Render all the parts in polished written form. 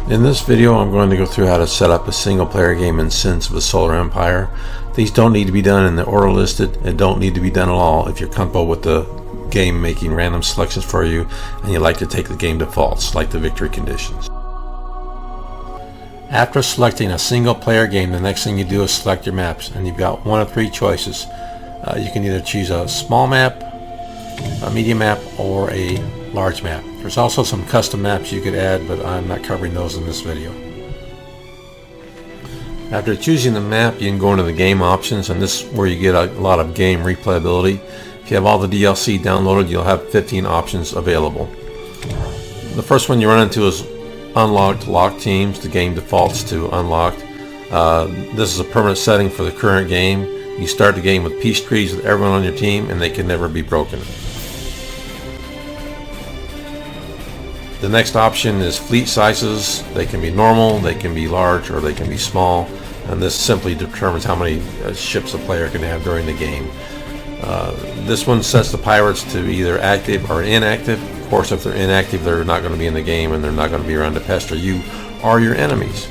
In this video, I'm going to go through how to set up a single player game in Sins of a Solar Empire. These don't need to be done in the order listed and don't need to be done at all if you're comfortable with the game making random selections for you and you like to take the game defaults like the victory conditions. After selecting a single player game, the next thing you do is select your maps, and you've got one of three choices. You can either choose a small map, a medium map, or a large map. There's also some custom maps you could add, but I'm not covering those in this video. After choosing the map, you can go into the game options, and this is where you get a lot of game replayability. If you have all the DLC downloaded, you'll have 15 options available. The first one you run into is unlocked locked teams. The game defaults to unlocked. This is a permanent setting for the current game. You start the game with peace trees with everyone on your team, and they can never be broken. The next option is fleet sizes. They can be normal, they can be large, or they can be small, and this simply determines how many ships a player can have during the game. This one sets the pirates to either active or inactive. Of course, if they're inactive, they're not going to be in the game and they're not going to be around to pester you or your enemies.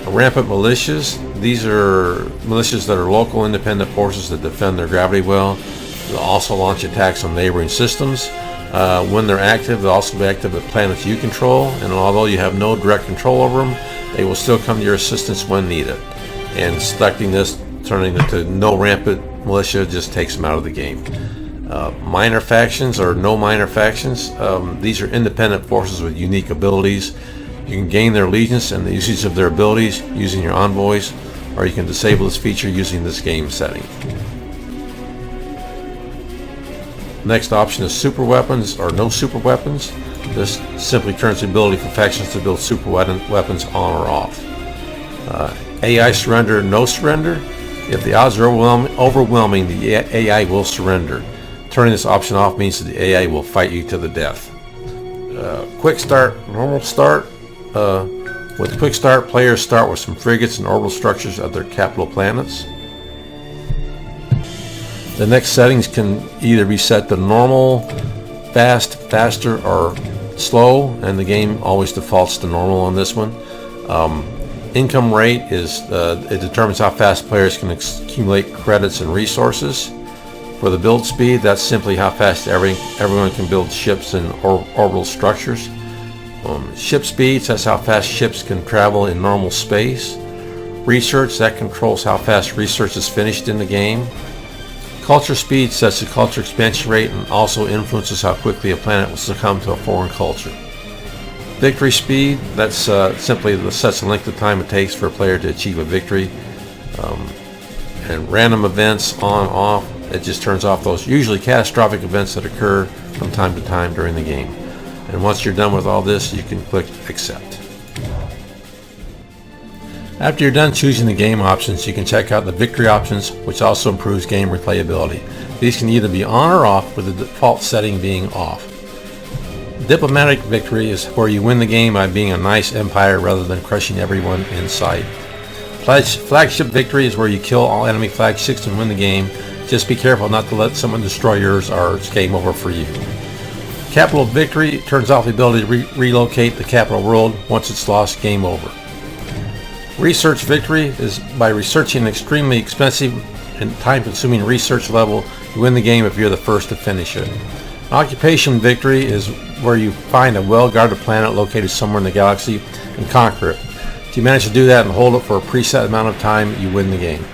Rampant militias. These are militias that are local independent forces that defend their gravity well. They'll also launch attacks on neighboring systems. When they're active, they'll also be active at planets you control, and although you have no direct control over them, they will still come to your assistance when needed. And selecting this, turning it to no rampant militia, just takes them out of the game. Minor factions or no minor factions. These are independent forces with unique abilities. You can gain their allegiance and the usage of their abilities using your envoys, or you can disable this feature using this game setting. Next option is super weapons or no super weapons. This simply turns the ability for factions to build super weapons on or off. AI surrender, no surrender. If the odds are overwhelming, the AI will surrender. Turning this option off means that the AI will fight you to the death. Quick start, normal start. With quick start, players start with some frigates and orbital structures of their capital planets. The next settings can either be set to normal, fast, faster, or slow, and the game always defaults to normal on this one. Income rate is it determines how fast players can accumulate credits and resources. For the build speed, that's simply how fast everyone can build ships and orbital structures. Ship speeds, that's how fast ships can travel in normal space. Research, that controls how fast research is finished in the game. Culture speed sets the culture expansion rate and also influences how quickly a planet will succumb to a foreign culture. Victory speed, that's simply sets the length of time it takes for a player to achieve a victory. And random events on, off, it just turns off those usually catastrophic events that occur from time to time during the game. And once you're done with all this, you can click accept. After you're done choosing the game options, you can check out the victory options, which also improves game replayability. These can either be on or off, with the default setting being off. Diplomatic victory is where you win the game by being a nice empire rather than crushing everyone in sight. Flagship victory is where you kill all enemy flagships and win the game. Just be careful not to let someone destroy yours or it's game over for you. Capital victory turns off the ability to relocate the capital world. Once it's lost, game over. Research victory is by researching an extremely expensive and time-consuming research level. You win the game if you're the first to finish it. Occupation victory is where you find a well-guarded planet located somewhere in the galaxy and conquer it. If you manage to do that and hold it for a preset amount of time, you win the game.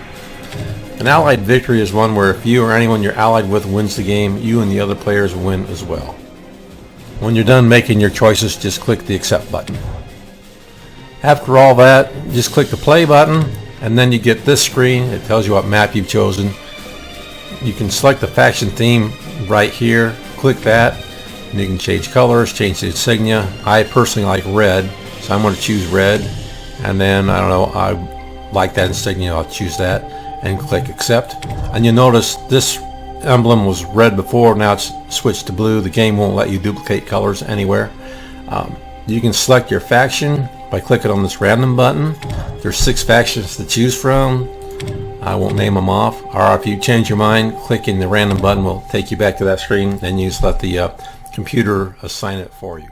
An allied victory is one where if you or anyone you're allied with wins the game, you and the other players win as well. When you're done making your choices, just click the accept button. After all that, just click the play button, and then you get this screen. It tells you what map you've chosen. You can select the faction theme right here. Click that, and you can change colors, change the insignia. I personally like red, so I'm going to choose red. And then, I don't know, I like that insignia, I'll choose that, and click accept. And you'll notice this emblem was red before, now it's switched to blue. The game won't let you duplicate colors anywhere. You can select your faction by clicking on this random button. There's 6 factions to choose from. I won't name them off. Or if you change your mind, clicking the random button will take you back to that screen, and you just let the computer assign it for you.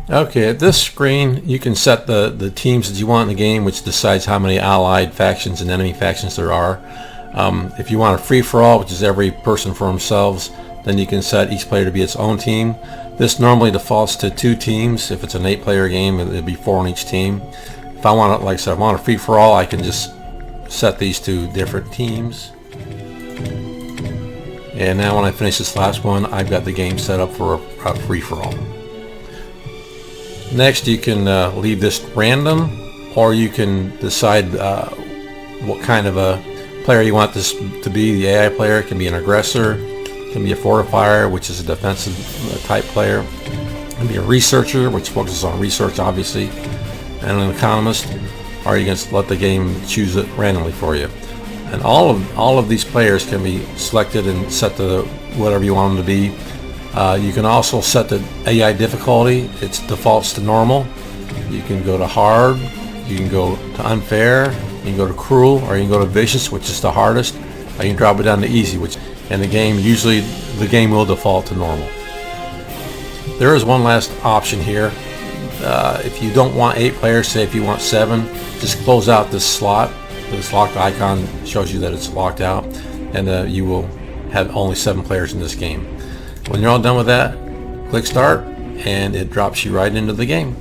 Okay, at this screen you can set the teams that you want in the game, which decides how many allied factions and enemy factions there are. If you want a free-for-all, which is every person for themselves, then you can set each player to be its own team. This normally defaults to 2 teams. If it's an 8-player game, it'll be 4 on each team. If I want to, like I said, I want a free-for-all, I can just set these to different teams. And now when I finish this last one, I've got the game set up for a free-for-all. Next, you can leave this random, or you can decide what kind of a player you want this to be. The AI player, it can be an aggressor, it can be a fortifier, which is a defensive type player. It can be a researcher, which focuses on research, obviously, and an economist. Or you can let the game choose it randomly for you. And all of these players can be selected and set to whatever you want them to be. You can also set the AI difficulty. It defaults to normal. You can go to hard, you can go to unfair, you can go to cruel, or you can go to vicious, which is the hardest. Or you can drop it down to easy, and the game will default to normal. There is one last option here. If you don't want 8 players, say if you want 7, just close out this slot. This locked icon shows you that it's locked out, and you will have only 7 players in this game. When you're all done with that, click start, and it drops you right into the game.